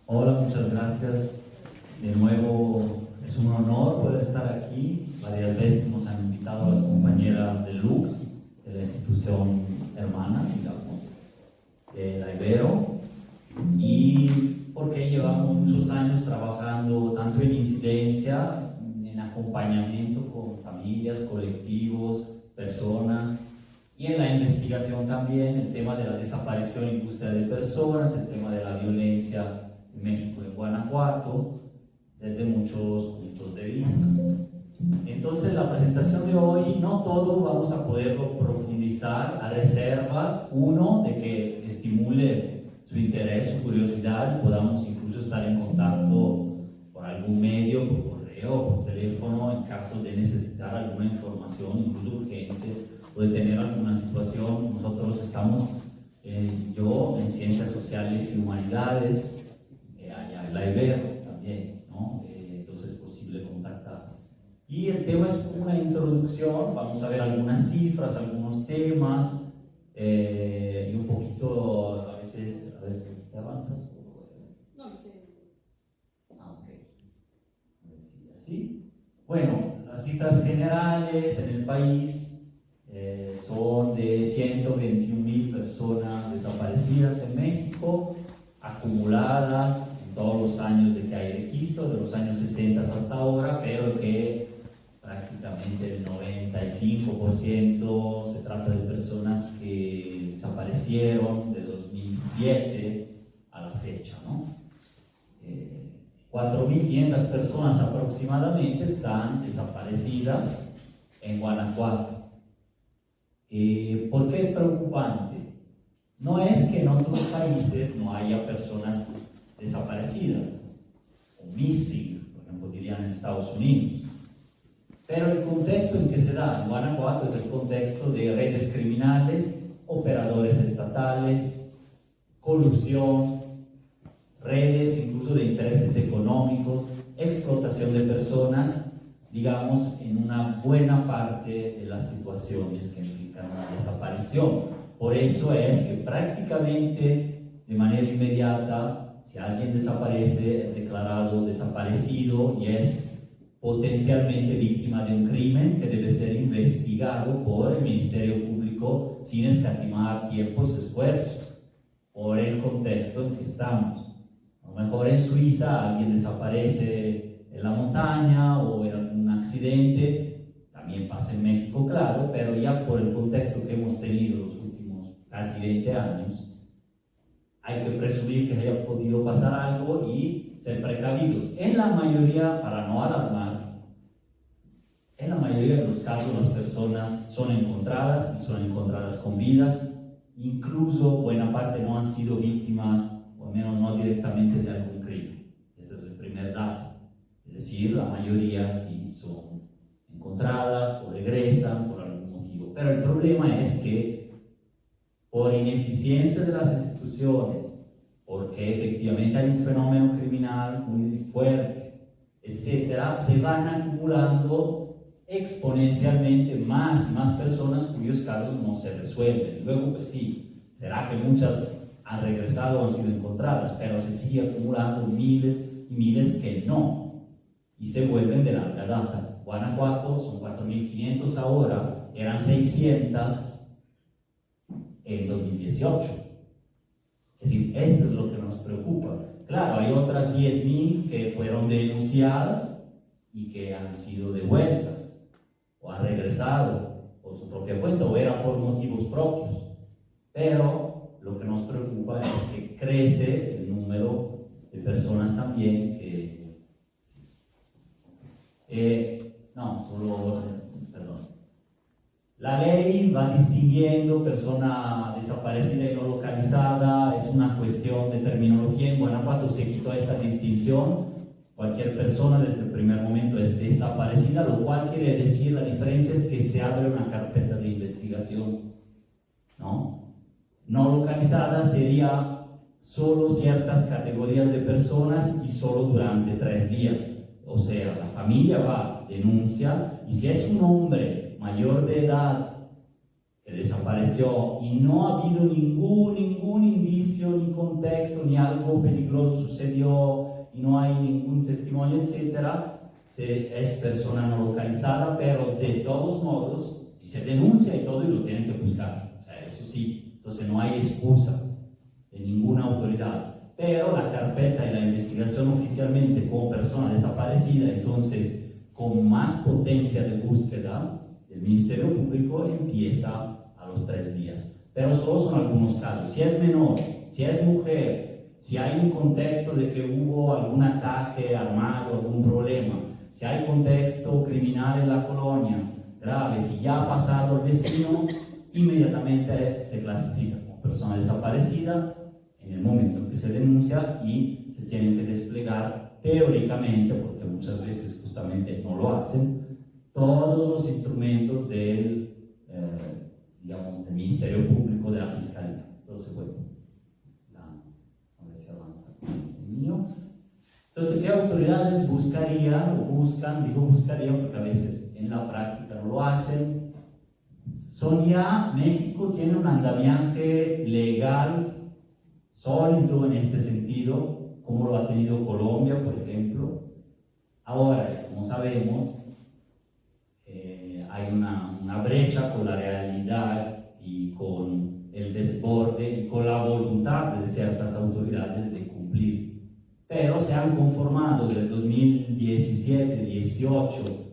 Hola, muchas gracias. De nuevo, es un honor poder estar aquí. Varias veces nos han invitado a las compañeras de Lux, de la institución hermana, digamos, de la Ibero, y porque llevamos muchos años trabajando tanto en incidencia, en acompañamiento con familias, colectivos, personas, y en la investigación también, el tema de la desaparición y búsqueda de personas, el tema de la violencia en México y en Guanajuato, desde muchos puntos de vista. Entonces, la presentación de hoy, no todo vamos a poderlo profundizar a reservas, uno, de que estimule su interés, su curiosidad, y podamos incluso estar en contacto por algún medio, por correo o por teléfono, en caso de necesitar alguna información, incluso urgente, o de tener alguna situación. Nosotros estamos, yo en Ciencias Sociales y Humanidades, allá en la Ibero también, ¿no? Entonces es posible contactar. Y el tema es una introducción, vamos a ver algunas cifras, algunos temas, y un poquito, a veces ¿te avanzas? No, ok. A ver si así. Bueno, las cifras generales en el país son de 121,000 personas desaparecidas en México, acumuladas en todos los años de que hay registro, de los años 60 hasta ahora, pero que prácticamente el 95% se trata de personas que desaparecieron de 2007 a la fecha, ¿no? 4.500 personas aproximadamente están desaparecidas en Guanajuato. ¿Por qué es preocupante? No es que en otros países no haya personas desaparecidas, o missing, por ejemplo, dirían en Estados Unidos. Pero el contexto en que se da en Guanajuato es el contexto de redes criminales, operadores estatales, corrupción, redes incluso de intereses económicos, explotación de personas, digamos, en una buena parte de las situaciones que implican una desaparición. Por eso es que prácticamente de manera inmediata, si alguien desaparece, es declarado desaparecido y es potencialmente víctima de un crimen que debe ser investigado por el Ministerio Público sin escatimar tiempos y esfuerzos, por el contexto en que estamos. A lo mejor en Suiza alguien desaparece en la montaña o en algún accidente, también pasa en México, claro, pero ya por el contexto que hemos tenido los últimos casi 20 años, hay que presumir que haya podido pasar algo y ser precavidos. En la mayoría, para no alarmar, en la mayoría de los casos las personas son encontradas y son encontradas con vidas, incluso buena parte no han sido víctimas, o al menos no directamente, de algún crimen. Este es el primer dato. Es decir, la mayoría sí son encontradas o regresan por algún motivo. Pero el problema es que por ineficiencia de las instituciones, porque efectivamente hay un fenómeno criminal muy fuerte, etcétera, se van acumulando exponencialmente más y más personas cuyos casos no se resuelven. Luego, pues sí, será que muchas han regresado o han sido encontradas, pero se sigue acumulando miles y miles que no, y se vuelven de larga data. Guanajuato son 4.500 ahora, eran 600 en 2018. Es decir, eso es lo que nos preocupa. Claro, hay otras 10.000 que fueron denunciadas y que han sido devueltas o han regresado por su propia cuenta o eran por motivos propios. Pero lo que nos preocupa es que crece el número de personas también que... perdón. La ley va distinguiendo persona desaparecida y no localizada, es una cuestión de terminología. En Guanajuato se quitó esta distinción. Cualquier persona desde el primer momento es desaparecida, lo cual quiere decir, la diferencia es que se abre una carpeta de investigación, ¿no? No localizada sería solo ciertas categorías de personas y solo durante 3 días. O sea, la familia va, denuncia, y si es un hombre mayor de edad que desapareció y no ha habido ningún indicio, ni contexto, ni algo peligroso sucedió y no hay ningún testimonio, etcétera, es persona no localizada, pero de todos modos, y se denuncia y todo y lo tienen que buscar. O sea, eso sí, entonces no hay excusa de ninguna autoridad. Pero la carpeta y la investigación oficialmente como persona desaparecida, entonces con más potencia de búsqueda del Ministerio Público, empieza a los 3 días. Pero solo son algunos casos. Si es menor, si es mujer, si hay un contexto de que hubo algún ataque armado, algún problema, si hay contexto criminal en la colonia grave, si ya ha pasado el vecino, inmediatamente se clasifica como persona desaparecida en el momento en que se denuncia y se tienen que desplegar teóricamente, porque muchas veces justamente no lo hacen, todos los instrumentos del, digamos, del Ministerio Público, de la Fiscalía. Entonces, bueno, a ver si avanza el mío. Entonces, ¿qué autoridades buscarían o buscan? Digo buscarían porque a veces en la práctica no lo hacen. México tiene un andamiaje legal sólido en este sentido, como lo ha tenido Colombia, por ejemplo. Ahora, como sabemos, hay una brecha con la realidad y con el desborde y con la voluntad de ciertas autoridades de cumplir. Pero se han conformado desde 2017-18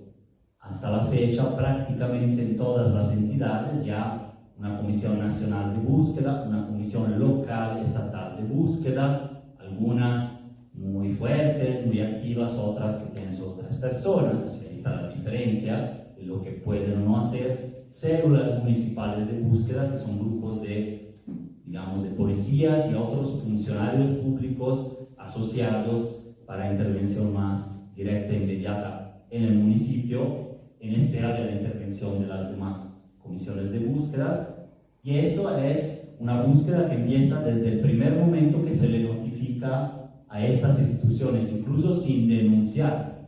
hasta la fecha prácticamente en todas las entidades ya una comisión nacional de búsqueda, una comisión local estatal de búsqueda, algunas muy fuertes, muy activas, otras que tienen solo 3 personas. Entonces ahí está la diferencia de lo que pueden o no hacer. Células municipales de búsqueda, que son grupos de, digamos, de policías y otros funcionarios públicos asociados para intervención más directa e inmediata en el municipio, en espera de la intervención de las demás comisiones de búsqueda. Y eso es una búsqueda que empieza desde el primer momento que se le notifica a estas instituciones, incluso sin denunciar.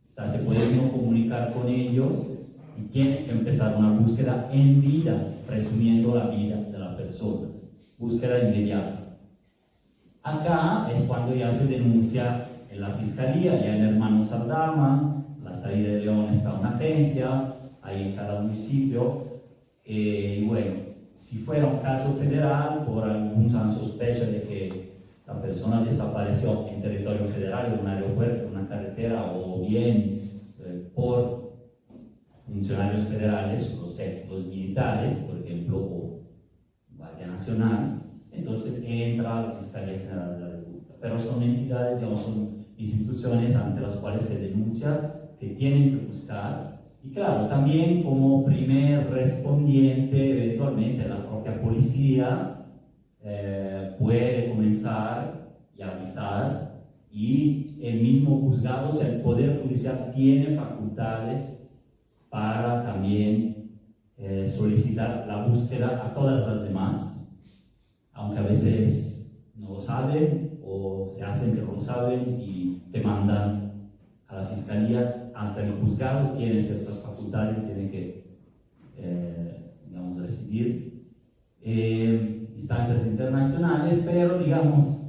O sea, se puede uno comunicar con ellos y tiene que empezar una búsqueda en vida, presumiendo la vida de la persona. Búsqueda inmediata. Acá es cuando ya se denuncia en la Fiscalía, ya en Hermanos Aldama, la salida de León está una agencia, ahí en cada municipio, y bueno, si fuera un caso federal, por alguna sospecha de que la persona desapareció en territorio federal, en un aeropuerto, en una carretera, o bien por funcionarios federales, los militares, por ejemplo, o Guardia Nacional, entonces entra la Fiscalía General de la República. Pero son entidades, digamos, son instituciones ante las cuales se denuncia, que tienen que buscar. Y claro, también como primer respondiente, eventualmente la propia policía puede comenzar y avisar, y el mismo juzgado, o sea, el Poder Judicial tiene facultades para también solicitar la búsqueda a todas las demás, aunque a veces no lo saben o se hacen que no lo saben y te mandan a la Fiscalía. Hasta el juzgado tiene ciertas facultades, tiene que, digamos, recibir instancias internacionales, pero, digamos,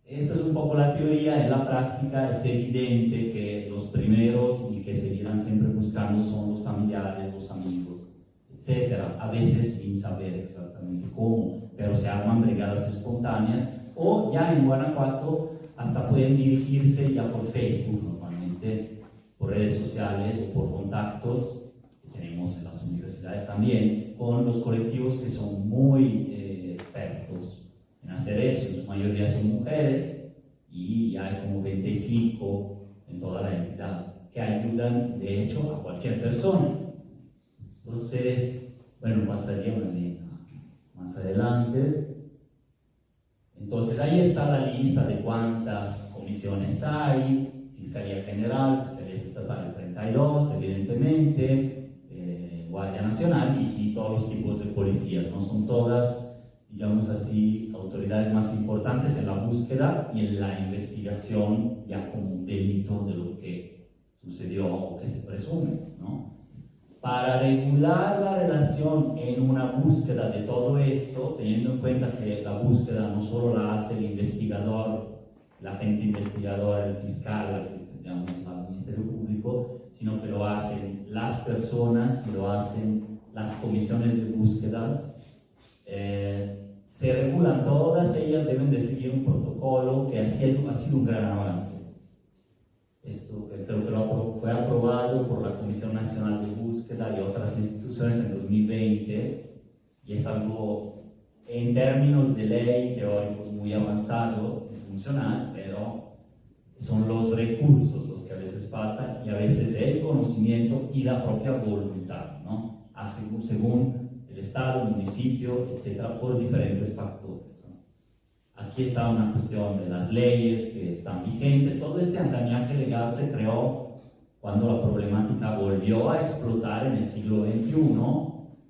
esta es un poco la teoría. En la práctica es evidente que los primeros y que seguirán siempre buscando son los familiares, los amigos, etcétera, a veces sin saber exactamente cómo, pero se arman brigadas espontáneas, o ya en Guanajuato hasta pueden dirigirse ya por Facebook, normalmente por redes sociales o por contactos que tenemos en las universidades también, con los colectivos que son muy expertos en hacer eso. En su mayoría son mujeres y ya hay como 25 en toda la entidad que ayudan, de hecho, a cualquier persona. Entonces, bueno, pasaría más bien más adelante. Entonces ahí está la lista de cuántas comisiones hay. Fiscalía General, Fiscalías Estatales 32, evidentemente, Guardia Nacional y todos los tipos de policías, ¿no? Son todas, digamos así, autoridades más importantes en la búsqueda y en la investigación ya como un delito de lo que sucedió o que se presume, ¿no? Para regular la relación en una búsqueda de todo esto, teniendo en cuenta que la búsqueda no solo la hace el investigador, la agente investigadora, el fiscal, digamos, el Ministerio Público, sino que lo hacen las personas y lo hacen las comisiones de búsqueda. Se regulan todas ellas, deben de seguir un protocolo que ha sido un gran avance. Esto creo que fue aprobado por la Comisión Nacional de Búsqueda y otras instituciones en 2020 y es algo en términos de ley teóricos muy avanzado y funcional, pero son los recursos los que a veces faltan y a veces el conocimiento y la propia voluntad, ¿no? Según el Estado, el municipio, etcétera, por diferentes factores. Aquí está una cuestión de las leyes que están vigentes. Todo este andamiaje legal se creó cuando la problemática volvió a explotar en el siglo XXI,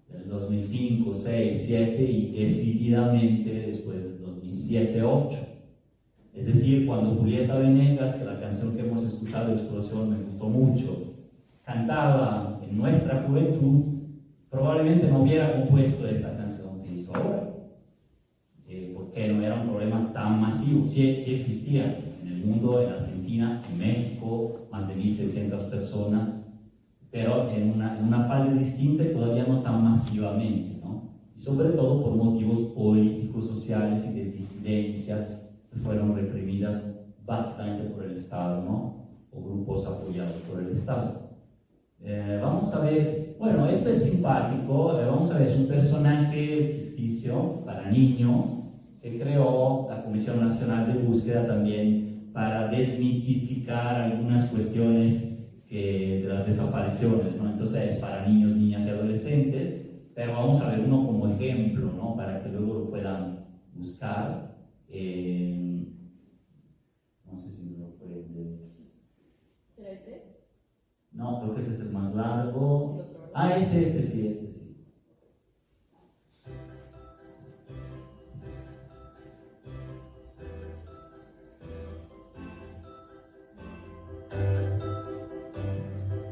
en 2005, 6, 7 y decididamente después del 2007, 8. Es decir, cuando Julieta Venegas, que la canción que hemos escuchado, Explosión, me gustó mucho, cantaba en nuestra juventud, probablemente no hubiera compuesto esta canción que hizo ahora. Porque no era un problema tan masivo, sí existía en el mundo, en Argentina, en México, más de 1.600 personas, pero en una fase distinta y todavía no tan masivamente, ¿no? Y sobre todo por motivos políticos, sociales y de disidencias que fueron reprimidas básicamente por el Estado, ¿no? O grupos apoyados por el Estado. Vamos a ver, bueno, esto es simpático, vamos a ver, es un personaje ficticio para niños, que creó la Comisión Nacional de Búsqueda también para desmitificar algunas cuestiones de las desapariciones, ¿no? Entonces es para niños, niñas y adolescentes, pero vamos a ver uno como ejemplo, ¿no? Para que luego lo puedan buscar. No sé si lo puedes... ¿Será este? No, creo que este es el más largo. ¿El otro, verdad? Ah, este sí.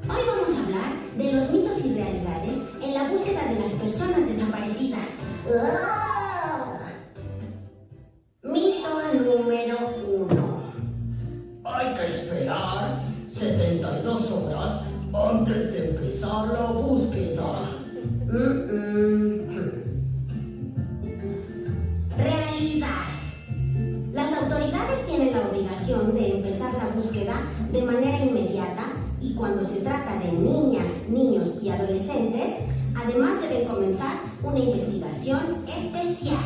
Hoy vamos a hablar de los mitos y realidades en la búsqueda de las personas desaparecidas. Mito número 1. Hay que esperar 72 horas antes de empezar la búsqueda. Realidad. Las autoridades tienen la obligación de empezar la búsqueda de manera inmediata y cuando se trata de niñas, niños y adolescentes, además deben comenzar una investigación especial.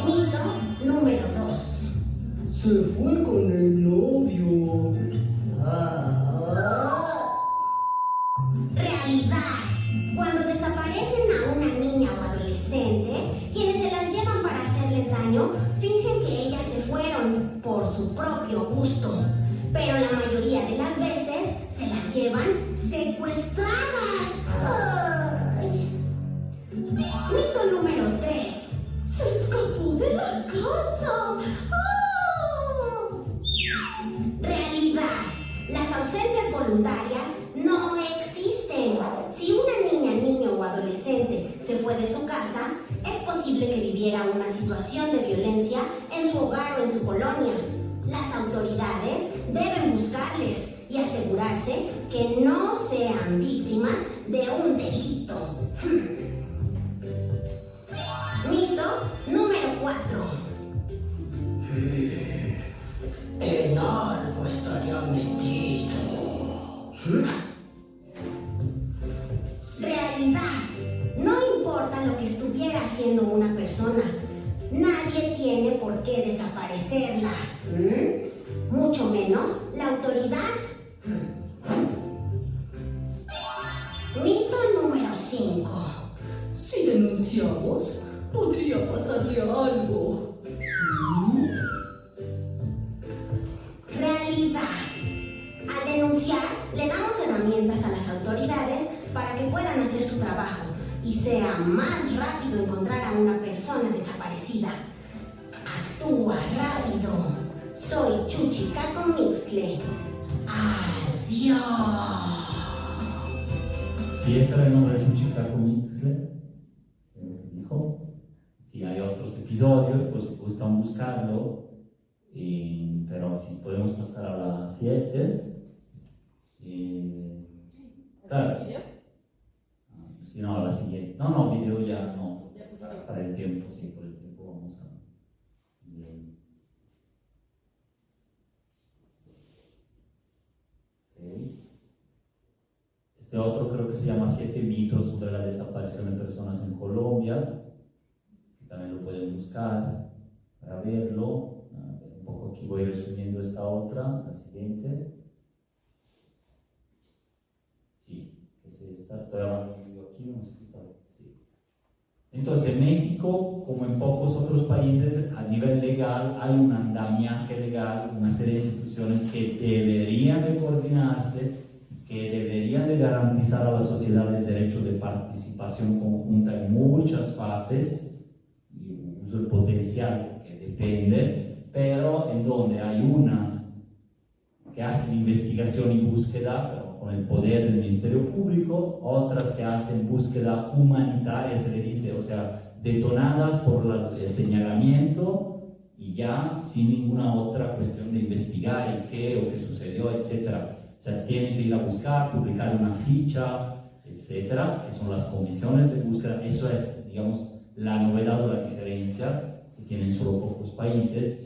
Mito número 2. Se fue con el novio. Realidad. Cuando desaparecen a una niña o adolescente, quienes se las llevan para hacerles daño, fingen que ellas se fueron por su propio gusto, pero la mayoría de las veces se las llevan secuestradas. ¡Ay! Mito número 3. Se escapó de la casa. ¡Oh! Realidad. Las ausencias voluntarias no existen. Si una niña, niño o adolescente se fue de su casa, es posible que viviera una situación de violencia en su hogar o en su colonia. Las autoridades deben buscarles y asegurarse que no sean víctimas de un delito. Mito número 4. En algo estaría metido. Realidad. No importa lo que estuviera haciendo una persona, nadie tiene por qué desaparecerla. Mucho menos la autoridad. Mito número 5. Si denunciamos, podría pasarle algo. Realidad. Al denunciar, le damos herramientas a las autoridades para que puedan hacer su trabajo y sea más rápido encontrar a una persona desaparecida. Actúa rápido. Soy Chuchicaco Mixcle. Al ¡Dios! Sí, ese era el nombre de su chica con Mixler, dijo. Si hay otros episodios, pues si gustan buscarlo, pero si podemos pasar a la 7. Claro. ¿Video? Si no, a la siguiente. No, video ya no. Ya, pues, Para el tiempo, sí, por el tiempo vamos a. Bien. Ok. Este otro creo que se llama 7 mitos sobre la desaparición de personas en Colombia. También lo pueden buscar para verlo. Un poco aquí voy resumiendo esta otra, la siguiente. Sí, que es esta. Estoy hablando aquí, no sé si está. Sí. Entonces, en México, como en pocos otros países, a nivel legal hay un andamiaje legal, una serie de instituciones que deberían de coordinarse, que deberían de garantizar a la sociedad el derecho de participación conjunta en muchas fases, y uso el potencial que depende, pero en donde hay unas que hacen investigación y búsqueda, pero con el poder del Ministerio Público, otras que hacen búsqueda humanitaria, se le dice, o sea, detonadas por el señalamiento y ya sin ninguna otra cuestión de investigar y qué o qué sucedió, etcétera. O sea, tienen que ir a buscar, publicar una ficha, etcétera, que son las comisiones de búsqueda. Eso es, digamos, la novedad o la diferencia que tienen solo pocos países.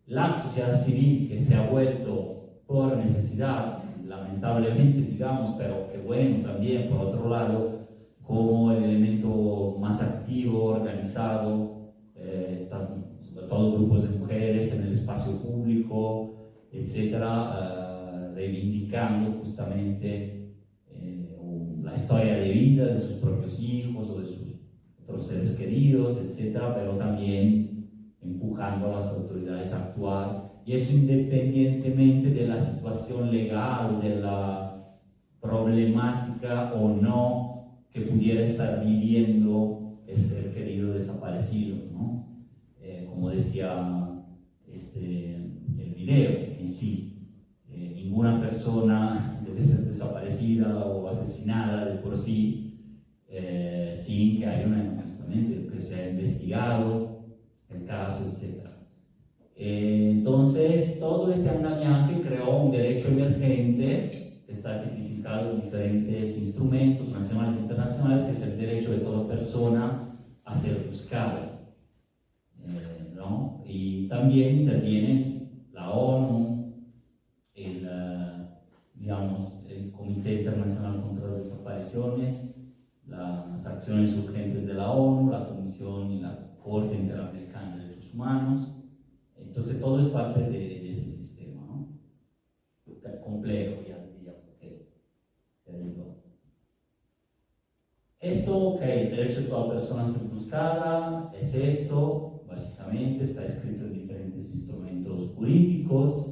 La sociedad civil, que se ha vuelto por necesidad, lamentablemente, digamos, pero que bueno también, por otro lado, como el elemento más activo, organizado, están sobre todo grupos de mujeres en el espacio público, etcétera, reivindicando justamente la historia de vida de sus propios hijos o de sus otros seres queridos, etcétera, pero también empujando a las autoridades a actuar, y eso independientemente de la situación legal, de la problemática o no que pudiera estar viviendo el ser querido desaparecido, ¿no? Como decía el video en sí. Ninguna persona debe ser desaparecida o asesinada de por sí sin que haya justamente que se haya investigado el caso, etc. Entonces, todo este andamiaje creó un derecho emergente que está tipificado en diferentes instrumentos nacionales e internacionales, que es el derecho de toda persona a ser buscada, ¿no? Y también intervienen la ONU, el Comité Internacional contra las Desapariciones, las acciones urgentes de la ONU, la Comisión y la Corte Interamericana de Derechos Humanos. Entonces todo es parte de ese sistema, ¿no? Complejo, ya diría, porque se digo. Esto, el derecho de toda persona a ser buscada, es esto, básicamente, está escrito en diferentes instrumentos jurídicos.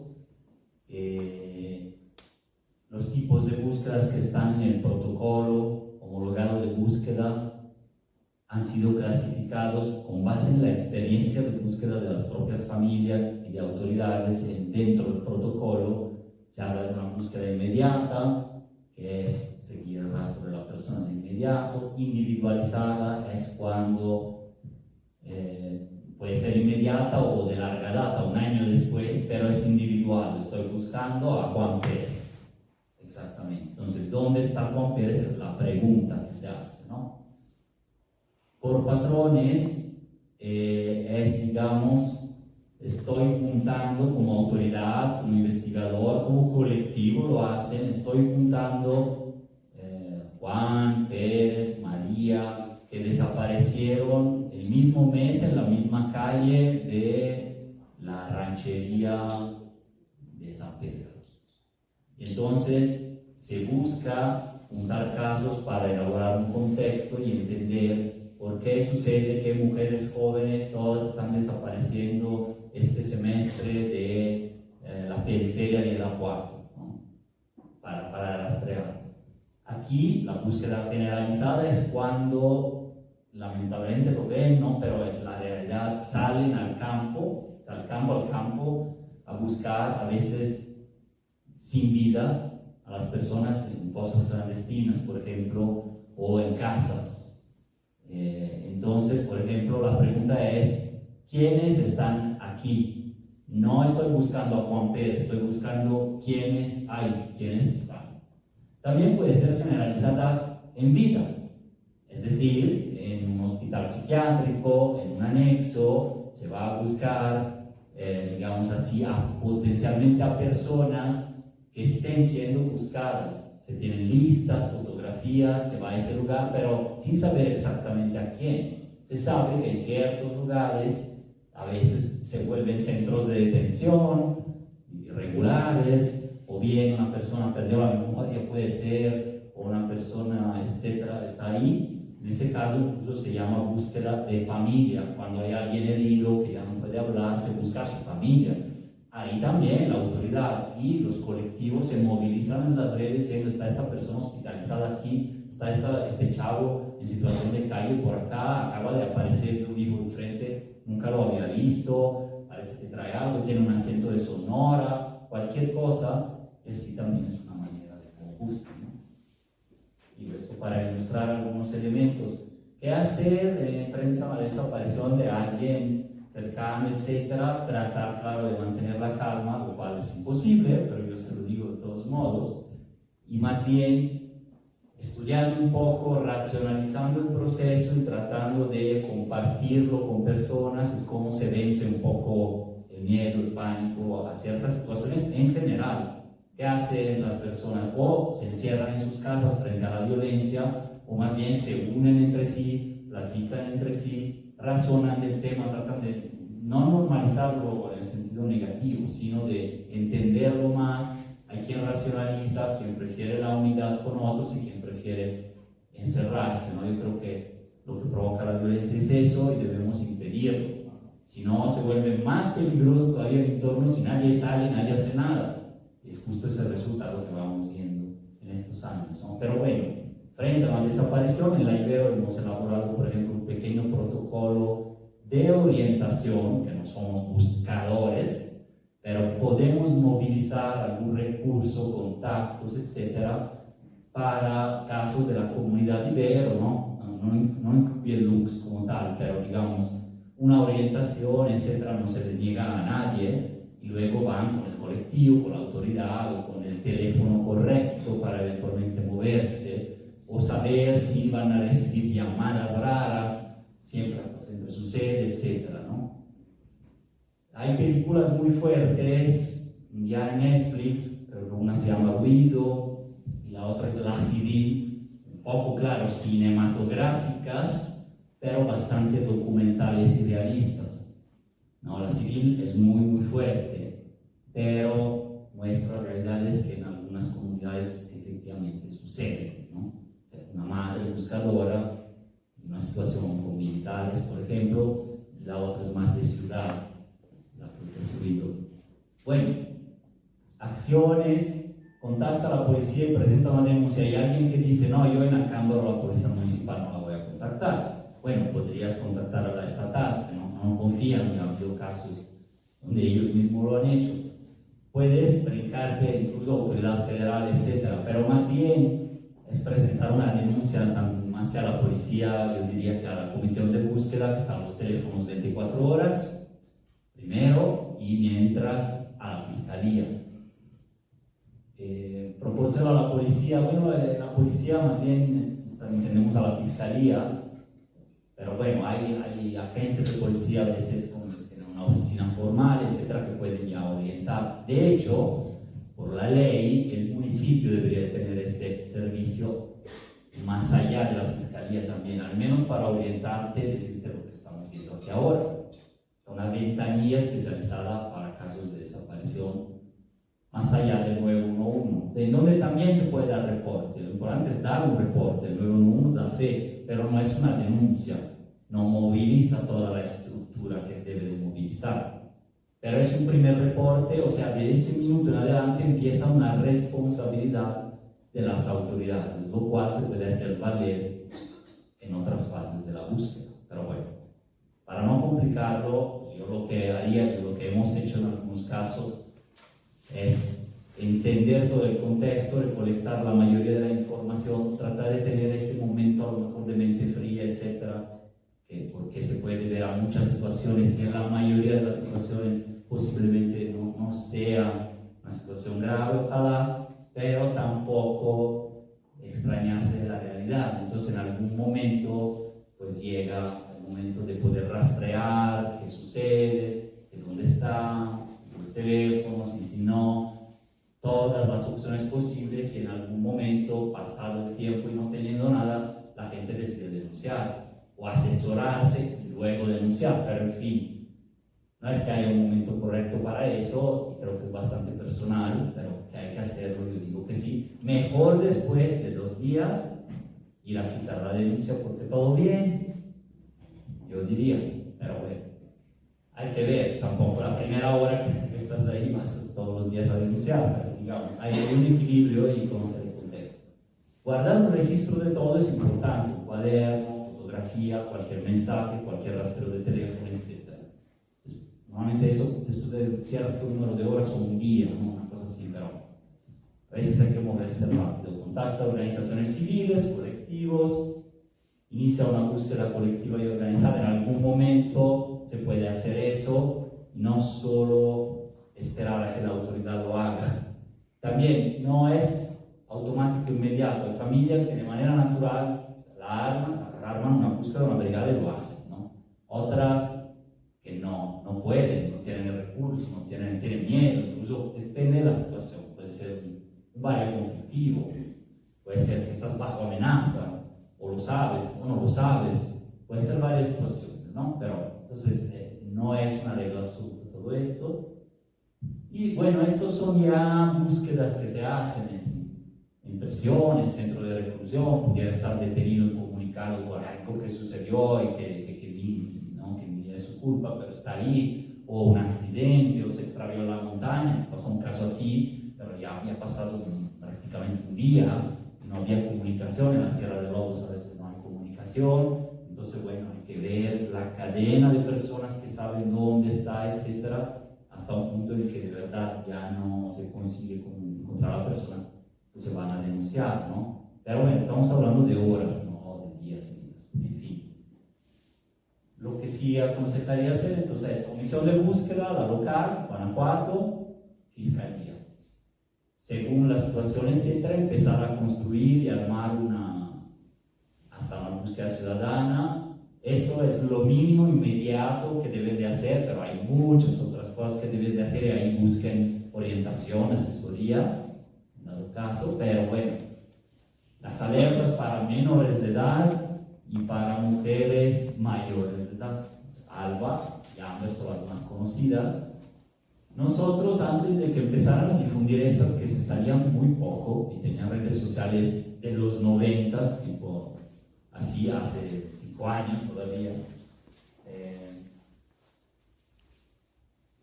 Los tipos de búsquedas que están en el protocolo homologado de búsqueda han sido clasificados con base en la experiencia de búsqueda de las propias familias y de autoridades dentro del protocolo. Se habla de una búsqueda inmediata, que es seguir el rastro de la persona de inmediato. Individualizada es cuando puede ser inmediata o de larga data, un año después, pero es individual. Estoy buscando a Juan Pérez. Exactamente. Entonces, ¿dónde está Juan Pérez? Es la pregunta que se hace, ¿no? Por patrones, es, digamos, estoy juntando como autoridad, como investigador, como colectivo lo hacen, estoy juntando Juan, Pérez, María, que desaparecieron el mismo mes en la misma calle de la ranchería de San Pedro. Entonces se busca juntar casos para elaborar un contexto y entender por qué sucede que mujeres jóvenes todas están desapareciendo este semestre de la periferia de Irapuato, ¿no? para rastrear. Aquí la búsqueda generalizada es cuando lamentablemente lo ven, ¿no? Pero es la realidad, salen al campo a buscar a veces sin vida las personas en fosas clandestinas, por ejemplo, o en casas. Entonces, por ejemplo, la pregunta es, ¿quiénes están aquí? No estoy buscando a Juan Pérez, estoy buscando quiénes hay, quiénes están. También puede ser generalizada en vida, es decir, en un hospital psiquiátrico, en un anexo, se va a buscar, digamos así, potencialmente a personas que estén siendo buscadas. Se tienen listas, fotografías, se va a ese lugar, pero sin saber exactamente a quién. Se sabe que en ciertos lugares a veces se vuelven centros de detención irregulares, o bien una persona perdió la memoria, puede ser, o una persona, etcétera, está ahí. En ese caso incluso se llama búsqueda de familia. Cuando hay alguien herido que ya no puede hablar, se busca a su familia. Ahí también la autoridad y los colectivos se movilizan en las redes diciendo: está esta persona hospitalizada aquí, está este chavo en situación de calle por acá, acaba de aparecer, yo vivo enfrente, nunca lo había visto, parece que trae algo, tiene un acento de Sonora, cualquier cosa. Sí, también es una manera de cómo buscan, ¿no? Y eso para ilustrar algunos elementos. ¿Qué hacer frente a la desaparición de alguien cercano, etcétera? Tratar, claro, de mantener la calma, lo cual es imposible, pero yo se lo digo de todos modos, y más bien estudiando un poco, racionalizando el proceso y tratando de compartirlo con personas, es como se vence un poco el miedo, el pánico a ciertas situaciones en general. ¿Qué hacen las personas? O se encierran en sus casas frente a la violencia, o más bien se unen entre sí, platican entre sí, razonan del tema, tratan de no normalizarlo en el sentido negativo, sino de entenderlo más. Hay quien racionaliza, quien prefiere la unidad con otros y quien prefiere encerrarse, ¿no? Yo creo que lo que provoca la violencia es eso y debemos impedirlo. Si no, se vuelve más peligroso todavía el entorno si nadie sale, nadie hace nada. Es justo ese resultado que vamos viendo en estos años, ¿no? Pero bueno, frente a la desaparición, en la Ibero hemos elaborado, por ejemplo, un pequeño protocolo de orientación, que no somos buscadores, pero podemos movilizar algún recurso, contactos, etcétera, para casos de la comunidad Ibero, ¿no? No incluye el Lux como tal, pero digamos, una orientación, etcétera, no se le niega a nadie, y luego van con el colectivo, con la autoridad o con el teléfono correcto para eventualmente moverse, o saber si van a recibir llamadas raras, siempre sucede, etcétera, ¿no? Hay películas muy fuertes ya en Netflix, creo que una se llama Guido y la otra es La Civil, un poco, claro, cinematográficas, pero bastante documentales y realistas, ¿no? La Civil es muy fuerte, pero muestra realidades que en algunas comunidades efectivamente suceden, ¿no? O sea, una madre buscadora, una situación con militares, por ejemplo, y la otra es más de ciudad, la que he subido. Bueno, acciones, contacta a la policía y presenta una denuncia. Hay alguien que dice: no, yo en Acámbaro la policía municipal no la voy a contactar. Bueno, podrías contactar a la estatal, que no confían, y ha habido casos donde ellos mismos lo han hecho. Puedes brincarte incluso a autoridad federal, etcétera, pero más bien es presentar una denuncia más que a la policía, yo diría que a la comisión de búsqueda, que están los teléfonos 24 horas, primero, y mientras a la fiscalía. Proporciona a la policía, bueno, la policía más bien entendemos a la fiscalía, pero bueno, hay agentes de policía a veces que tienen una oficina formal, etcétera, que pueden ya orientar. De hecho, por la ley, el municipio debería tener este servicio más allá de la fiscalía también, al menos para orientarte, decirte lo que estamos viendo aquí ahora. Una ventanilla especializada para casos de desaparición, más allá del 911, de donde también se puede dar reporte. Lo importante es dar un reporte. El 911 da fe, pero no es una denuncia, no moviliza toda la estructura que debe de movilizar. Pero es un primer reporte, o sea, de ese minuto en adelante empieza una responsabilidad de las autoridades, lo cual se puede hacer valer en otras fases de la búsqueda. Pero bueno, para no complicarlo, yo lo que haría, lo que hemos hecho en algunos casos, es entender todo el contexto, recolectar la mayoría de la información, tratar de tener ese momento a lo mejor de mente fría, etcétera, porque se puede ver a muchas situaciones y en la mayoría de las situaciones posiblemente no sea una situación grave, ojalá, pero tampoco extrañarse de la realidad. Entonces en algún momento pues llega el momento de poder rastrear qué sucede, de dónde está, los teléfonos, y si no, todas las opciones posibles, y en algún momento, pasado el tiempo y no teniendo nada, la gente decide denunciar o asesorarse y luego denunciar, pero en fin, no es que haya un momento correcto para eso, y creo que es bastante personal, pero que hay que hacerlo, yo digo que sí. Mejor después de 2 días ir a quitar la denuncia porque todo bien, yo diría, pero bueno, hay que ver, tampoco la primera hora que estás ahí vas todos los días a denunciar, pero digamos, hay un equilibrio y conocer el contexto. Guardar un registro de todo es importante, un cuaderno, fotografía, cualquier mensaje, cualquier rastreo de teléfono, etc. Normalmente eso, después de cierto número de horas o un día, ¿no? Una cosa así, pero a veces hay que moverse rápido. Contacta organizaciones civiles, colectivos, inicia una búsqueda colectiva y organizada. En algún momento se puede hacer eso, no solo esperar a que la autoridad lo haga. También no es automático inmediato. Hay familias que de manera natural arman una búsqueda, una brigada y lo hacen, ¿no? Otras que no pueden, no tienen el recurso, tienen miedo, incluso depende de la situación. Puede ser un barrio conflictivo, puede ser que estás bajo amenaza, o lo sabes o no lo sabes, puede ser varias situaciones, ¿no? Pero entonces no es una regla absoluta todo esto. Y bueno, estos son ya búsquedas que se hacen en prisiones, centros de reclusión. Pudiera estar detenido y comunicado por algo que sucedió y que ni es su culpa, pero está ahí, o un accidente, o se extravió en la montaña. Pasó un caso así, pero ya había pasado prácticamente un día, no había comunicación. En la Sierra de Lobos a veces no hay comunicación. Entonces, bueno, hay que ver la cadena de personas que saben dónde está, etcétera, hasta un punto en que de verdad ya no se consigue encontrar a la persona. Entonces van a denunciar, ¿no? Pero bueno, estamos hablando de horas, no de días y días. En fin. Lo que sí aconsejaría hacer entonces es comisión de búsqueda, la local, Guanajuato, fiscalía. Según la situación, etcétera, empezar a construir y armar hasta una búsqueda ciudadana. Eso es lo mínimo inmediato que deben de hacer, pero hay muchas otras cosas que deben de hacer y ahí busquen orientación, asesoría, en dado caso. Pero bueno, las alertas para menores de edad y para mujeres mayores de edad, ALBA y AMBER son las más conocidas. Nosotros, antes de que empezaran a difundir estas, que se salían muy poco y tenían redes sociales de los 90, tipo así hace 5 años todavía,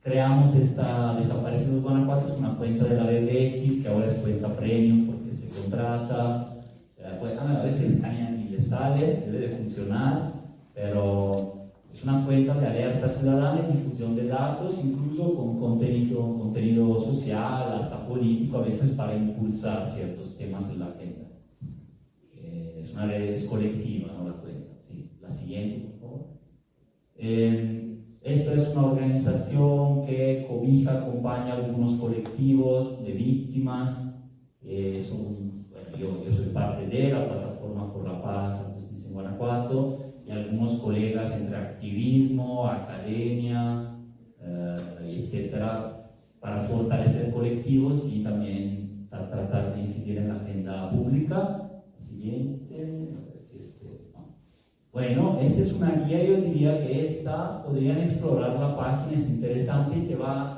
creamos esta Desaparecidos Guanajuato. Es una cuenta de la BBX que ahora es cuenta premium porque se contrata. A veces Escaña ni le sale, debe de funcionar, pero es una cuenta de alerta ciudadana y difusión de datos, incluso con contenido social, hasta político, a veces para impulsar ciertos temas en la agenda. Es una red colectiva, no la cuenta. Sí, la siguiente, por favor. Esta es una organización que cobija, acompaña a algunos colectivos de víctimas. Yo soy parte de la Plataforma por la Paz y Justicia en Guanajuato, y algunos colegas entre activismo, academia, etcétera, para fortalecer colectivos y también para tratar de incidir en la agenda pública. Siguiente, a ver si no. Bueno, esta es una guía. Yo diría que podrían explorar la página, es interesante y te va.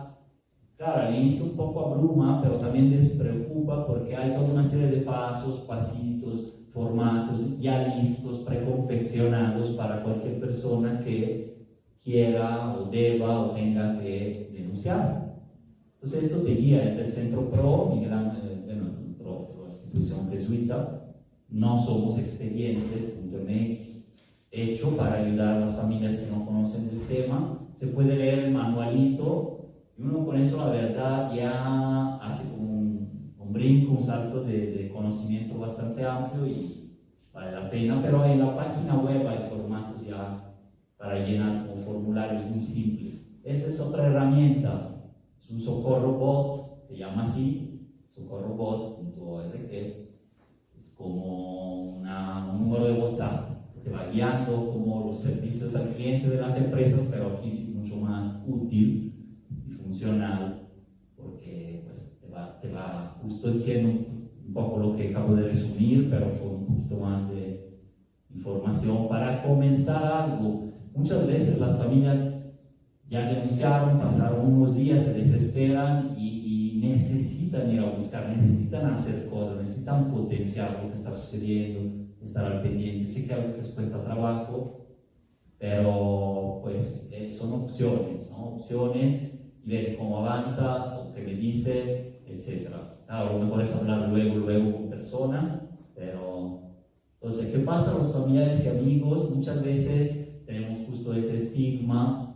Claro, al inicio un poco abruma, pero también despreocupa porque hay toda una serie de pasos, pasitos, formatos ya listos, preconfeccionados para cualquier persona que quiera o deba o tenga que denunciar. Entonces esto te guía. Este es el Centro PRO, Miguel Ángel, la institución jesuita, no somos expedientes.mx, hecho para ayudar a las familias que no conocen el tema. Se puede leer el manualito. Y uno con eso, la verdad, ya hace como un brinco, un salto de conocimiento bastante amplio y vale la pena, pero en la página web hay formatos ya para llenar como formularios muy simples. Esta es otra herramienta, es un socorro bot, se llama así, socorrobot.org, es como un número de WhatsApp que te va guiando como los servicios al cliente de las empresas, pero aquí sí mucho más útil y funcional, porque pues, te va justo diciendo un poco lo que acabo de resumir, pero con un poquito más de información para comenzar algo. Muchas veces las familias ya denunciaron, pasaron unos días, se desesperan y necesitan ir a buscar, necesitan hacer cosas, necesitan potenciar lo que está sucediendo, estar al pendiente. Sí que a veces cuesta trabajo, pero pues son opciones, ¿no? Opciones y ver cómo avanza, lo que me dice, etc. Claro, lo mejor es hablar luego con personas, pero entonces, ¿qué pasa? Los familiares y amigos muchas veces tenemos justo ese estigma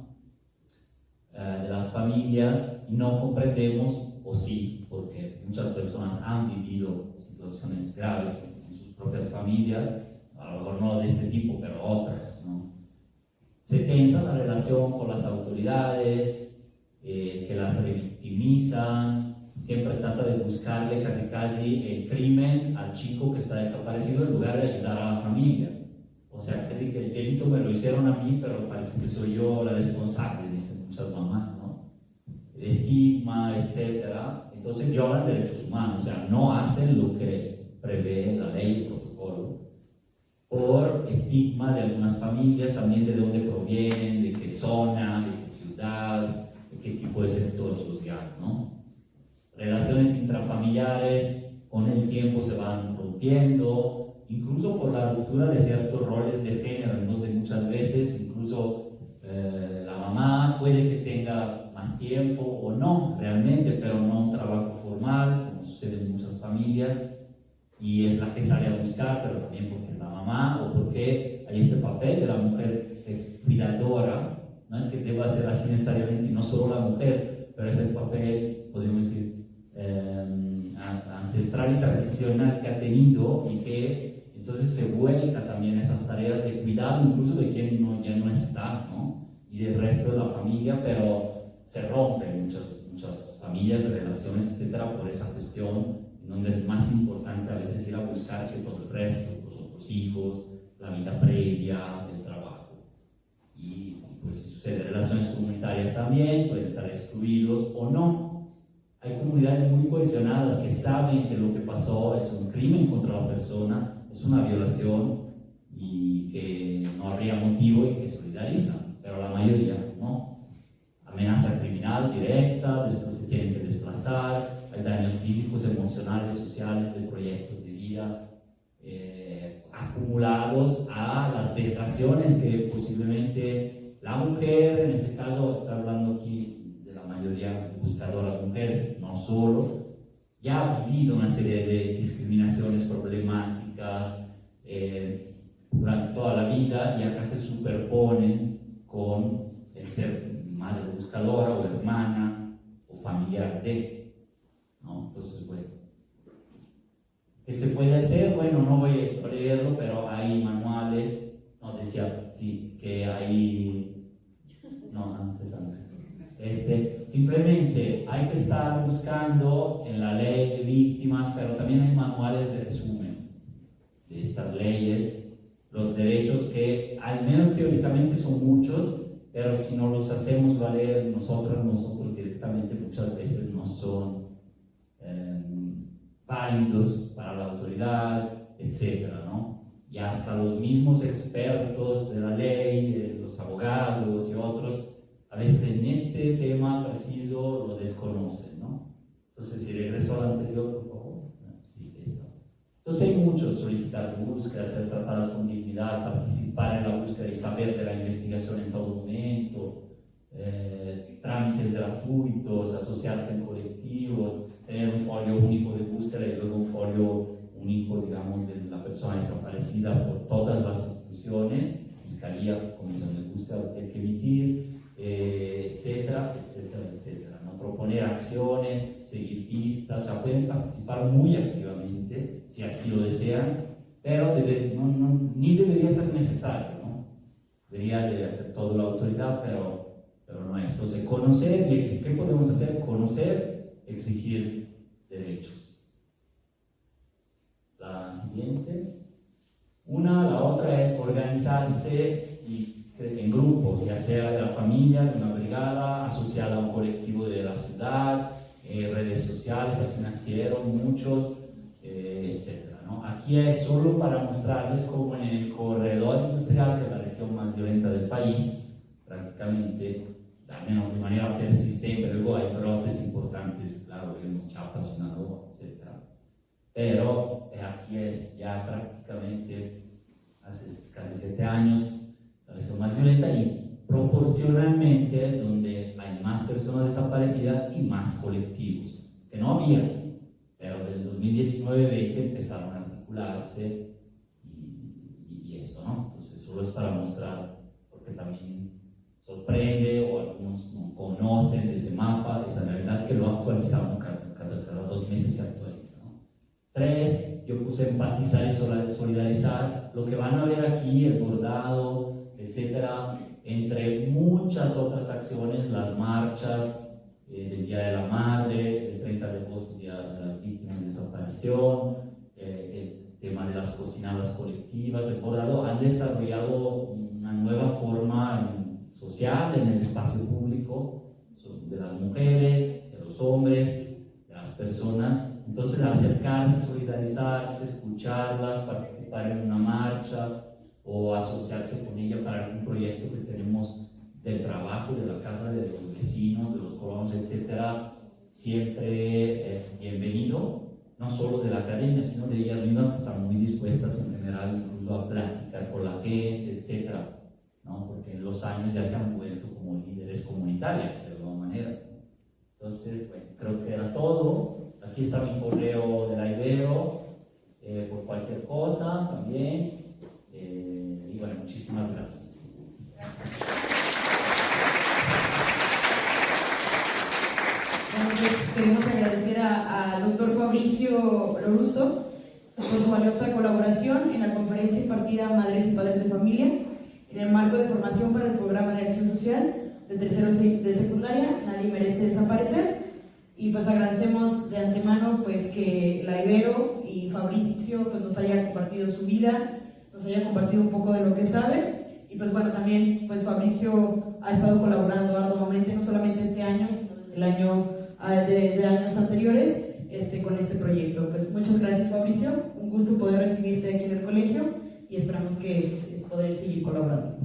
de las familias y no comprendemos, o sí, porque muchas personas han vivido situaciones graves en sus propias familias, a lo mejor no de este tipo, pero otras, ¿no? Se tensa la relación con las autoridades, que las revictimizan, siempre trata de buscarle casi el crimen al chico que está desaparecido en lugar de ayudar a la familia. O sea, casi que el delito me lo hicieron a mí, pero parece que soy yo la responsable, dicen muchas mamás, ¿no? El estigma, etcétera. Entonces violan derechos humanos, o sea, no hacen lo que prevé la ley, el protocolo, por estigma de algunas familias, también de dónde provienen, de qué zona, de qué ciudad, de qué tipo de sector social, ¿no? Relaciones intrafamiliares con el tiempo se van rompiendo, incluso por la ruptura de ciertos roles de género, en donde muchas veces incluso la mamá puede que tenga más tiempo o no realmente, pero no un trabajo formal, como sucede en muchas familias, y es la que sale a buscar, pero también porque es la mamá o porque hay este papel de la mujer que es cuidadora. No es que deba ser así necesariamente, y no solo la mujer, pero es el papel, podríamos decir, ancestral y tradicional que ha tenido y que entonces se vuelca también a esas tareas de cuidado, incluso de quien ya no está, ¿no? Y del resto de la familia, pero se rompen muchas familias, relaciones, etcétera, por esa cuestión, en donde es más importante a veces ir a buscar que todo el resto, los otros hijos, la vida previa, el trabajo. Y pues si sucede relaciones comunitarias también, pueden estar excluidos o no. Hay comunidades muy cohesionadas que saben que lo que pasó es un crimen contra la persona, es una violación y que no habría motivo y que solidarizan, pero la mayoría no. Amenaza criminal directa, después se tienen que desplazar, hay daños físicos, emocionales, sociales, de proyectos de vida acumulados a las vejaciones que posiblemente la mujer, en este caso está hablando aquí mayoría buscadoras mujeres, no solo, ya ha vivido una serie de discriminaciones problemáticas durante toda la vida y acá se superponen con el ser madre buscadora o hermana o familiar de, ¿no? Entonces, bueno, ¿qué se puede hacer? Bueno, no voy a leerlo, pero hay manuales, no decía, sí, que hay, no, antes. Simplemente hay que estar buscando en la ley de víctimas, pero también hay manuales de resumen de estas leyes, los derechos que al menos teóricamente son muchos, pero si no los hacemos valer nosotros directamente muchas veces no son válidos para la autoridad, etcétera, ¿no? Y hasta los mismos expertos de la ley, los abogados y otros, a veces en este tema preciso lo desconocen, ¿no? Entonces, si regreso al anterior, por favor. Sí, esto. Entonces, hay muchos: solicitar búsquedas, ser tratadas con dignidad, participar en la búsqueda y saber de la investigación en todo momento, trámites gratuitos, asociarse en colectivos, tener un folio único de búsqueda y luego un folio único, digamos, de la persona desaparecida por todas las instituciones, Fiscalía, Comisión de Búsqueda, tiene que emitir. etcétera, etcétera, etcétera, ¿no? Proponer acciones, seguir pistas, o sea, pueden participar muy activamente si así lo desean, pero ni debería ser necesario, ¿no? Debería de hacer todo la autoridad, pero no es. Entonces, conocer y exigir, ¿qué podemos hacer? Conocer, exigir derechos. La siguiente. La otra es organizarse en grupos, ya sea de la familia, de una brigada, asociada a un colectivo de la ciudad, redes sociales, así nacieron muchos, etc., ¿no? Aquí es solo para mostrarles cómo en el corredor industrial, que es la región más violenta del país, prácticamente, al menos de manera persistente, luego hay brotes importantes, claro, en Chiapas, Sinaloa, etc. Pero aquí es ya prácticamente hace casi 7 años la región más violenta, y proporcionalmente es donde hay más personas desaparecidas y más colectivos, que no había, pero del 2019-20 empezaron a articularse y eso, ¿no? Entonces solo es para mostrar, porque también sorprende o algunos no conocen ese mapa, esa realidad que lo actualizamos cada 2 meses se actualiza, ¿no? 3, yo puse empatizar y solidarizar. Lo que van a ver aquí, el bordado, etcétera, entre muchas otras acciones, las marchas del Día de la Madre, el 30 de agosto, Día de las Víctimas de Desaparición, el tema de las cocinadas colectivas, el bordado, han desarrollado una nueva forma social en el espacio público de las mujeres, de los hombres, de las personas. Entonces, acercarse, solidarizarse, escucharlas, participar en una marcha o asociarse con ella para algún proyecto que tenemos del trabajo, de la casa, de los vecinos, de los colonos, etcétera, siempre es bienvenido, no solo de la academia, sino de ellas mismas, que están muy dispuestas en general incluso a platicar con la gente, etcétera, ¿no? Porque en los años ya se han vuelto como líderes comunitarias de alguna manera. Entonces, bueno, creo que era todo. Aquí está mi correo de la Ibero, por cualquier cosa también. Y bueno, muchísimas gracias. Bueno, pues queremos agradecer al doctor Fabricio Lorusso por su valiosa colaboración en la conferencia impartida a Madres y Padres de Familia en el marco de formación para el programa de acción social de tercero de secundaria, Nadie Merece Desaparecer. Y pues agradecemos de antemano pues que la Ibero y Fabricio pues nos haya compartido su vida, nos haya compartido un poco de lo que sabe. Y pues bueno, también pues Fabricio ha estado colaborando arduamente, no solamente este año, sino desde años anteriores con este proyecto. Pues muchas gracias, Fabricio, un gusto poder recibirte aquí en el colegio y esperamos que poder seguir colaborando.